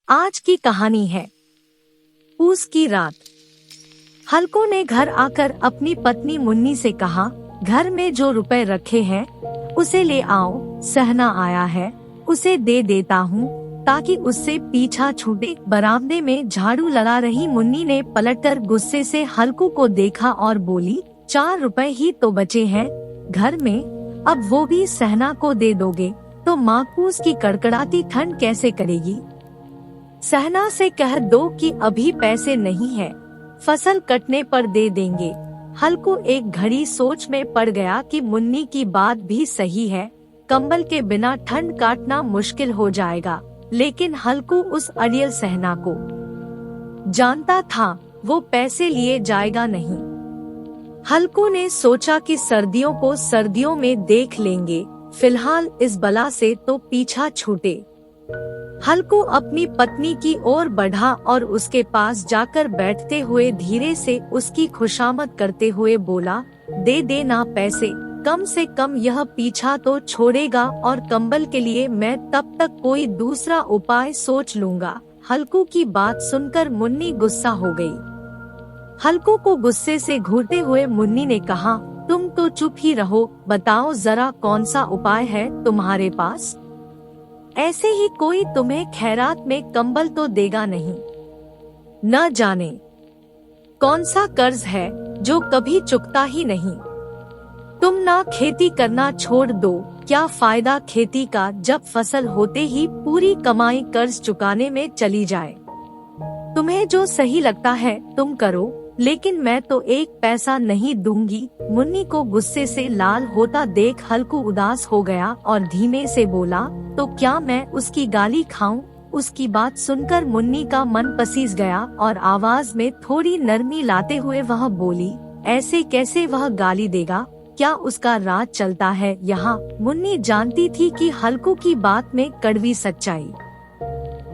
आज की कहानी है पूस की रात। हल्को ने घर आकर अपनी पत्नी मुन्नी से कहा, घर में जो रुपए रखे हैं उसे ले आओ, सहना आया है उसे दे देता हूँ ताकि उससे पीछा छूटे। बरामदे में झाड़ू लगा रही मुन्नी ने पलटकर गुस्से से हल्को को देखा और बोली, 4 रुपए ही तो बचे हैं घर में, अब वो भी सहना को दे दोगे तो माकूस की कड़कड़ाती ठंड कैसे करेगी। सहना से कह दो कि अभी पैसे नहीं है, फसल कटने पर दे देंगे। हल्को एक घड़ी सोच में पड़ गया कि मुन्नी की बात भी सही है, कंबल के बिना ठंड काटना मुश्किल हो जाएगा। लेकिन हल्को उस अड़ियल सहना को जानता था, वो पैसे लिए जाएगा नहीं। हल्को ने सोचा कि सर्दियों को सर्दियों में देख लेंगे, फिलहाल इस बला से तो पीछा छूटे। हल्को अपनी पत्नी की ओर बढ़ा और उसके पास जाकर बैठते हुए धीरे से उसकी खुशामद करते हुए बोला, दे देना पैसे, कम से कम यह पीछा तो छोड़ेगा और कंबल के लिए मैं तब तक कोई दूसरा उपाय सोच लूंगा। हल्को की बात सुनकर मुन्नी गुस्सा हो गई। हल्को को गुस्से से घूरते हुए मुन्नी ने कहा, तुम तो चुप ही रहो, बताओ जरा कौन सा उपाय है तुम्हारे पास। ऐसे ही कोई तुम्हें खैरात में कंबल तो देगा नहीं। न जाने कौन सा कर्ज है जो कभी चुकता ही नहीं। तुम ना खेती करना छोड़ दो, क्या फायदा खेती का जब फसल होते ही पूरी कमाई कर्ज चुकाने में चली जाए। तुम्हें जो सही लगता है तुम करो, लेकिन मैं तो एक पैसा नहीं दूंगी। मुन्नी को गुस्से से लाल होता देख हल्को उदास हो गया और धीमे से बोला, तो क्या मैं उसकी गाली खाऊं। उसकी बात सुनकर मुन्नी का मन पसीज गया और आवाज में थोड़ी नरमी लाते हुए वह बोली, ऐसे कैसे वह गाली देगा, क्या उसका राज चलता है यहाँ। मुन्नी जानती थी कि हल्को की बात में कड़वी सच्चाई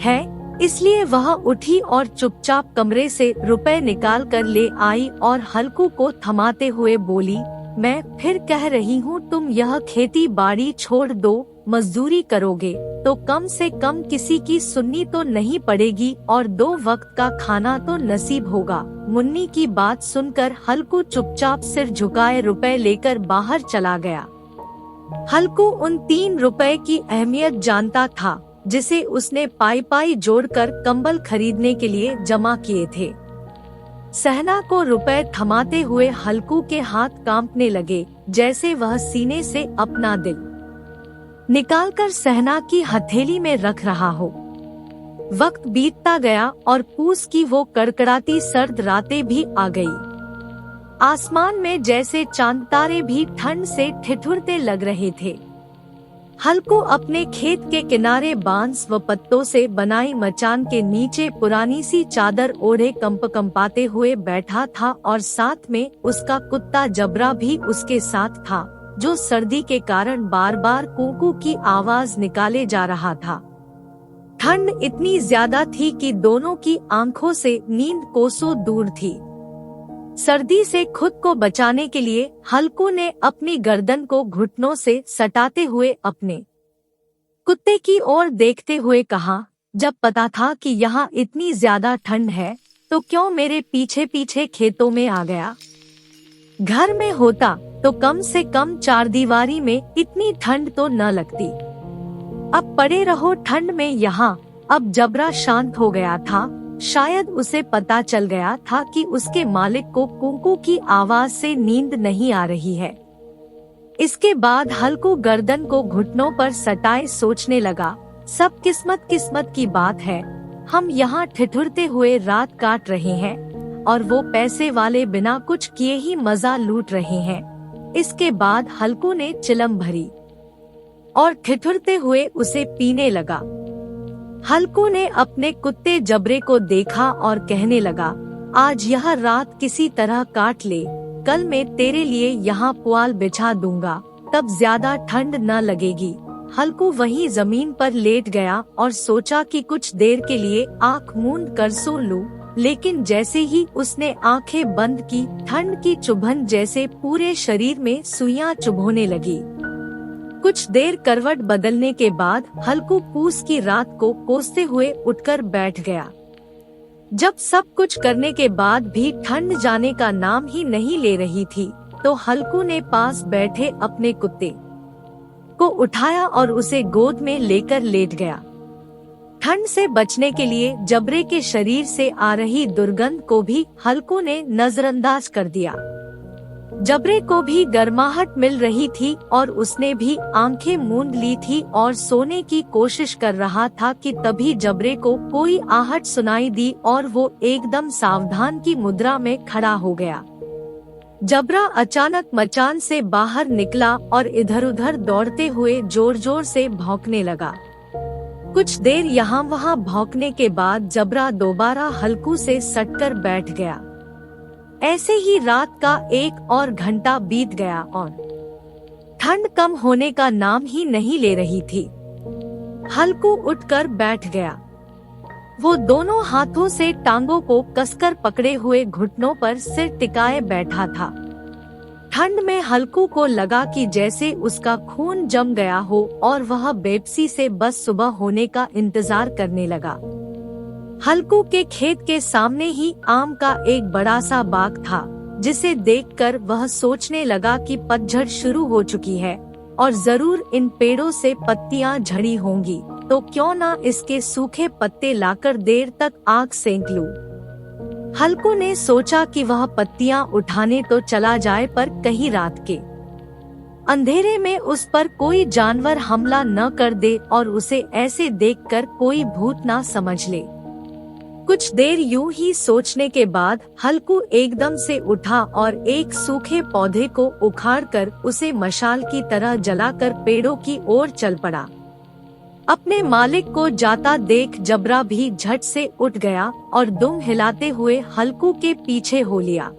है, इसलिए वह उठी और चुपचाप कमरे से रुपए निकाल कर ले आई और हल्को को थमाते हुए बोली, मैं फिर कह रही हूँ तुम यह खेती बाड़ी छोड़ दो, मजदूरी करोगे तो कम से कम किसी की सुननी तो नहीं पड़ेगी और 2 वक्त का खाना तो नसीब होगा। मुन्नी की बात सुनकर हल्को चुपचाप सिर झुकाए रुपए लेकर बाहर चला गया। हल्को उन 3 रुपए की अहमियत जानता था जिसे उसने पाई पाई जोड़कर कंबल खरीदने के लिए जमा किए थे। सहना को रुपए थमाते हुए हल्को के हाथ कांपने लगे, जैसे वह सीने से अपना दिल निकालकर सहना की हथेली में रख रहा हो। वक्त बीतता गया और पूस की वो कड़कड़ाती सर्द रातें भी आ गई। आसमान में जैसे चांद तारे भी ठंड से ठिठुरते लग रहे थे। हल्को अपने खेत के किनारे बांस व पत्तों से बनाई मचान के नीचे पुरानी सी चादर ओढ़े कंपाते हुए बैठा था और साथ में उसका कुत्ता जबरा भी उसके साथ था, जो सर्दी के कारण बार बार कूकू की आवाज निकाले जा रहा था। ठंड इतनी ज्यादा थी कि दोनों की आंखों से नींद कोसों दूर थी। सर्दी से खुद को बचाने के लिए हल्को ने अपनी गर्दन को घुटनों से सटाते हुए अपने कुत्ते की ओर देखते हुए कहा, जब पता था कि यहाँ इतनी ज्यादा ठंड है तो क्यों मेरे पीछे पीछे खेतों में आ गया। घर में होता तो कम से कम 4 दीवारी में इतनी ठंड तो न लगती। अब पड़े रहो ठंड में यहाँ। अब जबरा शांत हो गया था, शायद उसे पता चल गया था कि उसके मालिक को कूकू की आवाज से नींद नहीं आ रही है। इसके बाद हल्को गर्दन को घुटनों पर सटाए सोचने लगा, सब किस्मत की बात है। हम यहाँ ठिठुरते हुए रात काट रहे हैं और वो पैसे वाले बिना कुछ किए ही मजा लूट रहे हैं। इसके बाद हल्को ने चिलम भरी और ठिठुरते हुए उसे पीने लगा। हल्को ने अपने कुत्ते जबरे को देखा और कहने लगा, आज यह रात किसी तरह काट ले, कल मैं तेरे लिए यहाँ पुआल बिछा दूंगा, तब ज्यादा ठंड न लगेगी। हल्को वहीं जमीन पर लेट गया और सोचा कि कुछ देर के लिए आँख मूंद कर सो लूं, लेकिन जैसे ही उसने आंखें बंद की, ठंड की चुभन जैसे पूरे शरीर में सुइयां चुभोने लगी। कुछ देर करवट बदलने के बाद हल्कू पूस की रात को कोसते हुए उठकर बैठ गया। जब सब कुछ करने के बाद भी ठंड जाने का नाम ही नहीं ले रही थी, तो हल्कू ने पास बैठे अपने कुत्ते को उठाया और उसे गोद में लेकर लेट गया। ठंड से बचने के लिए जबरे के शरीर से आ रही दुर्गंध को भी हल्कू ने नजरअंदाज कर दिया। जबरे को भी गर्माहट मिल रही थी और उसने भी आंखें मूंद ली थी और सोने की कोशिश कर रहा था कि तभी जबरे को कोई आहट सुनाई दी और वो एकदम सावधान की मुद्रा में खड़ा हो गया। जबरा अचानक मचान से बाहर निकला और इधर उधर दौड़ते हुए जोर जोर से भौंकने लगा। कुछ देर यहाँ वहाँ भौंकने के बाद जबरा दोबारा हल्कू से सटकर बैठ गया। ऐसे ही रात का 1 और घंटा बीत गया और ठंड कम होने का नाम ही नहीं ले रही थी। हल्कू उठकर बैठ गया। वो दोनों हाथों से टांगों को कसकर पकड़े हुए घुटनों पर सिर टिकाए बैठा था। ठंड में हल्कू को लगा कि जैसे उसका खून जम गया हो और वह बेबसी से बस सुबह होने का इंतजार करने लगा। हल्कू के खेत के सामने ही आम का एक बड़ा सा बाग था, जिसे देखकर वह सोचने लगा कि पतझड़ शुरू हो चुकी है और जरूर इन पेड़ों से पत्तियां झड़ी होंगी, तो क्यों ना इसके सूखे पत्ते लाकर देर तक आग सेंक लूं। हल्कू ने सोचा कि वह पत्तियां उठाने तो चला जाए, पर कहीं रात के अंधेरे में उस पर कोई जानवर हमला न कर दे और उसे ऐसे देखकर कोई भूत ना समझ ले। कुछ देर यूं ही सोचने के बाद हल्कू एकदम से उठा और एक सूखे पौधे को उखाड़कर उसे मशाल की तरह जलाकर पेड़ों की ओर चल पड़ा। अपने मालिक को जाता देख जबरा भी झट से उठ गया और दुम हिलाते हुए हल्कू के पीछे हो लिया।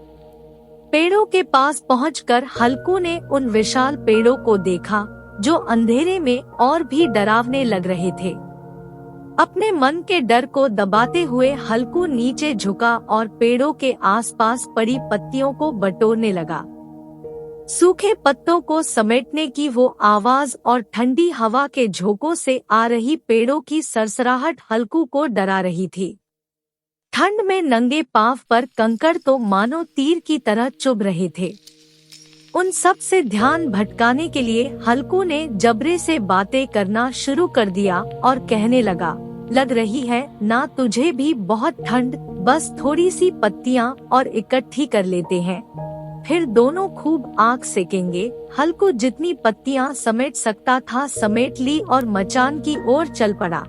पेड़ों के पास पहुंचकर हल्कू ने उन विशाल पेड़ों को देखा, जो अंधेरे में और भी डरावने लग रहे थे। अपने मन के डर को दबाते हुए हल्कू नीचे झुका और पेड़ों के आसपास पड़ी पत्तियों को बटोरने लगा। सूखे पत्तों को समेटने की वो आवाज और ठंडी हवा के झोंकों से आ रही पेड़ों की सरसराहट हल्कू को डरा रही थी। ठंड में नंगे पांव पर कंकड़ तो मानो तीर की तरह चुभ रहे थे। उन सब से ध्यान भटकाने के लिए हल्कू ने जबरे से बातें करना शुरू कर दिया और कहने लगा, लग रही है ना तुझे भी बहुत ठंड, बस थोड़ी सी पत्तियां और इकट्ठी कर लेते हैं, फिर दोनों खूब आग सेकेंगे। हल्कू जितनी पत्तियां समेट सकता था समेट ली और मचान की ओर चल पड़ा।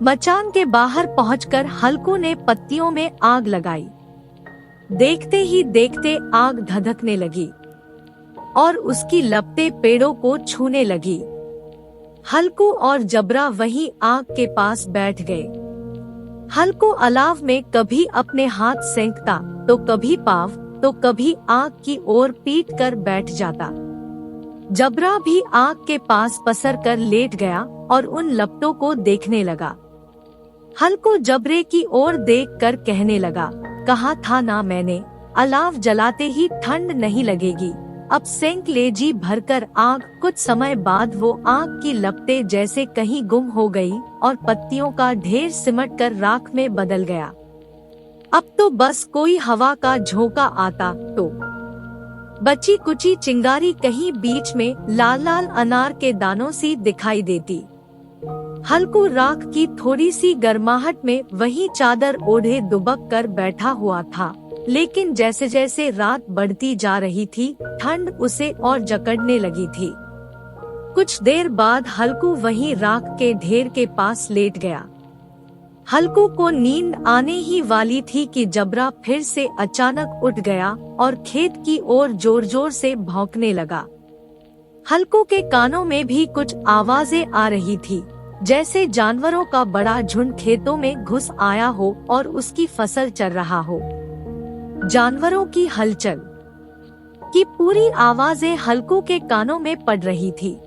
मचान के बाहर पहुंचकर हल्कू ने पत्तियों में आग लगाई। देखते ही देखते आग धधकने लगी और उसकी लपटें पेड़ों को छूने लगी। हल्कू और जबरा वहीं आग के पास बैठ गए। हल्कू अलाव में कभी अपने हाथ सेंकता, तो कभी पाँव, तो कभी आग की ओर पीट कर बैठ जाता। जबरा भी आग के पास पसर कर लेट गया और उन लपटों को देखने लगा। हल्कू जबरे की ओर देखकर कहने लगा, कहा था ना मैंने, अलाव जलाते ही ठंड नहीं लगेगी, अब सेंक ले जी भरकर आग। कुछ समय बाद वो आग की लपटें जैसे कहीं गुम हो गई और पत्तियों का ढेर सिमट कर राख में बदल गया। अब तो बस कोई हवा का झोंका आता तो बची कुची चिंगारी कहीं बीच में लाल लाल अनार के दानों सी दिखाई देती। हल्कू राख की थोड़ी सी गर्माहट में वही चादर ओढ़े दुबक कर बैठा हुआ था, लेकिन जैसे जैसे रात बढ़ती जा रही थी ठंड उसे और जकड़ने लगी थी। कुछ देर बाद हल्कू वहीं राख के ढेर के पास लेट गया। हल्कू को नींद आने ही वाली थी कि जबरा फिर से अचानक उठ गया और खेत की ओर जोर जोर से भौंकने लगा। हल्कू के कानों में भी कुछ आवाजें आ रही थी, जैसे जानवरों का बड़ा झुंड खेतों में घुस आया हो और उसकी फसल चर रहा हो। जानवरों की हलचल की पूरी आवाजें हल्कू के कानों में पड़ रही थी।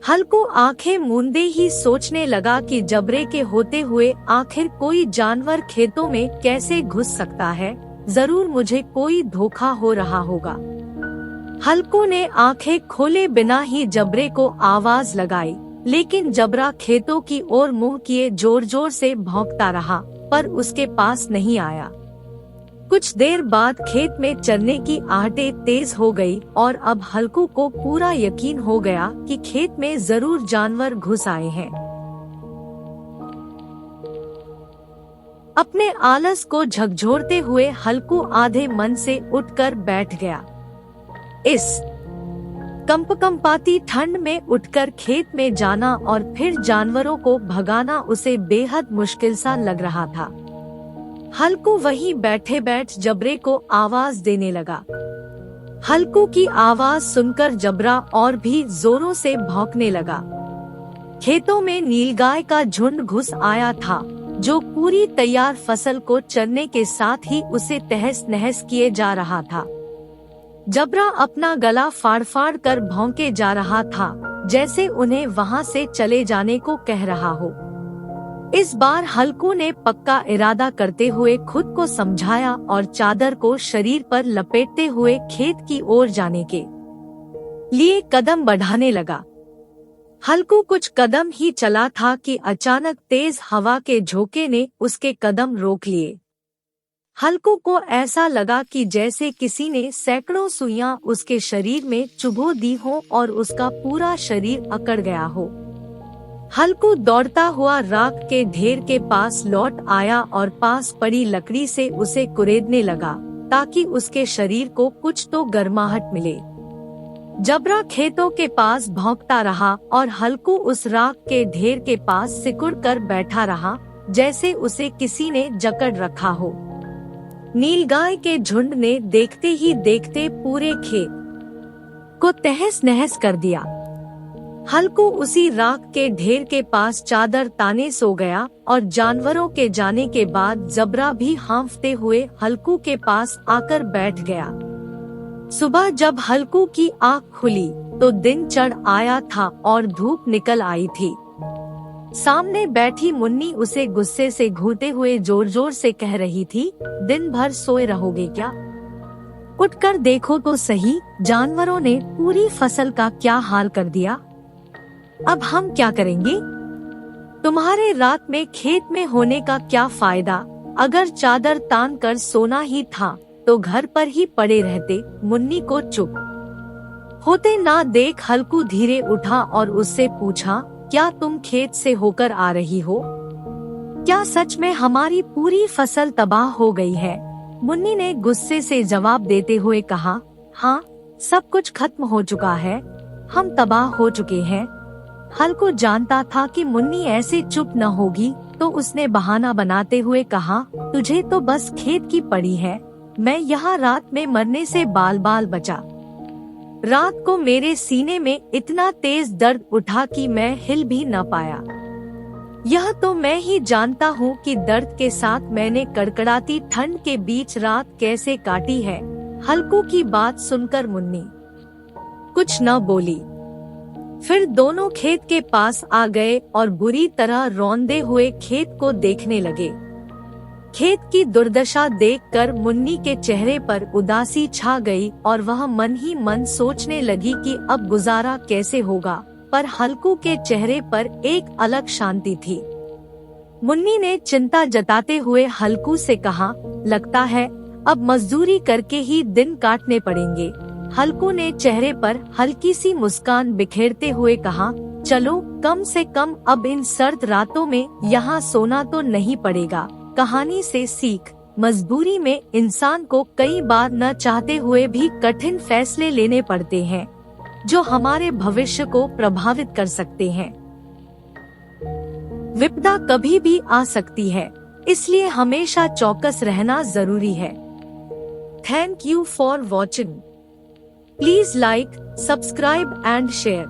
हल्कू आंखें मूंदे ही सोचने लगा कि जबरे के होते हुए आखिर कोई जानवर खेतों में कैसे घुस सकता है, जरूर मुझे कोई धोखा हो रहा होगा। हल्कू ने आंखें खोले बिना ही जबरे को आवाज लगाई, लेकिन जबरा खेतों की ओर मुंह किए जोर जोर से भौंकता रहा, पर उसके पास नहीं आया। कुछ देर बाद खेत में चरने की आहटें तेज हो गई और अब हल्कू को पूरा यकीन हो गया कि खेत में जरूर जानवर घुस आए हैं। अपने आलस को झकझोरते हुए हल्कू आधे मन से उठकर बैठ गया। इस कंपकंपाती ठंड में उठकर खेत में जाना और फिर जानवरों को भगाना उसे बेहद मुश्किल सा लग रहा था। हल्कू वहीं बैठे बैठ जबरे को आवाज देने लगा। हल्कू की आवाज सुनकर जबरा और भी जोरों से भौंकने लगा। खेतों में नीलगाय का झुंड घुस आया था, जो पूरी तैयार फसल को चरने के साथ ही उसे तहस नहस किए जा रहा था। जबरा अपना गला फाड़ फाड़ कर भौंके जा रहा था, जैसे उन्हें वहां से चले जाने को कह रहा हो। इस बार हल्कू ने पक्का इरादा करते हुए खुद को समझाया और चादर को शरीर पर लपेटते हुए खेत की ओर जाने के लिए कदम बढ़ाने लगा। हल्कू कुछ कदम ही चला था कि अचानक तेज हवा के झोंके ने उसके कदम रोक लिए। हल्कू को ऐसा लगा कि जैसे किसी ने सैकड़ों सुइयां उसके शरीर में चुभो दी हो और उसका पूरा शरीर अकड़ गया हो। हल्कू दौड़ता हुआ राख के ढेर के पास लौट आया और पास पड़ी लकड़ी से उसे कुरेदने लगा, ताकि उसके शरीर को कुछ तो गर्माहट मिले। जबरा खेतों के पास भौंकता रहा और हल्कू उस राख के ढेर के पास सिकुड़ कर बैठा रहा, जैसे उसे किसी ने जकड़ रखा हो। नीलगाय के झुंड ने देखते ही देखते पूरे खेत को तहस नहस कर दिया। हल्कू उसी राख के ढेर के पास चादर ताने सो गया और जानवरों के जाने के बाद जबरा भी हांफते हुए हल्कू के पास आकर बैठ गया। सुबह जब हल्कू की आँख खुली तो दिन चढ़ आया था और धूप निकल आई थी। सामने बैठी मुन्नी उसे गुस्से से घूरते हुए जोर जोर से कह रही थी, दिन भर सोए रहोगे क्या? उठकर देखो तो सही, जानवरों ने पूरी फसल का क्या हाल कर दिया। अब हम क्या करेंगे? तुम्हारे रात में खेत में होने का क्या फायदा? अगर चादर तान कर सोना ही था तो घर पर ही पड़े रहते। मुन्नी को चुप होते ना देख हल्कू धीरे उठा और उससे पूछा, क्या तुम खेत से होकर आ रही हो? क्या सच में हमारी पूरी फसल तबाह हो गई है? मुन्नी ने गुस्से से जवाब देते हुए कहा, हाँ, सब कुछ खत्म हो चुका है, हम तबाह हो चुके हैं। हल्कू जानता था कि मुन्नी ऐसे चुप न होगी, तो उसने बहाना बनाते हुए कहा, तुझे तो बस खेत की पड़ी है, मैं यहाँ रात में मरने से बाल बाल बचा। रात को मेरे सीने में इतना तेज दर्द उठा कि मैं हिल भी न पाया। यह तो मैं ही जानता हूँ कि दर्द के साथ मैंने कड़कड़ाती ठंड के बीच रात कैसे काटी है। हल्कू की बात सुनकर मुन्नी कुछ न बोली। फिर दोनों खेत के पास आ गए और बुरी तरह रौंदे हुए खेत को देखने लगे। खेत की दुर्दशा देखकर मुन्नी के चेहरे पर उदासी छा गई और वह मन ही मन सोचने लगी कि अब गुजारा कैसे होगा, पर हल्कू के चेहरे पर एक अलग शांति थी। मुन्नी ने चिंता जताते हुए हल्कू से कहा, लगता है अब मजदूरी करके ही दिन काटने पड़ेंगे। हल्कू ने चेहरे पर हल्की सी मुस्कान बिखेरते हुए कहा, चलो कम से कम अब इन सर्द रातों में यहाँ सोना तो नहीं पड़ेगा। कहानी से सीख, मजबूरी में इंसान को कई बार न चाहते हुए भी कठिन फैसले लेने पड़ते हैं, जो हमारे भविष्य को प्रभावित कर सकते हैं। विपदा कभी भी आ सकती है, इसलिए हमेशा चौकस रहना जरूरी है। Thank you for watching. Please like, subscribe and share.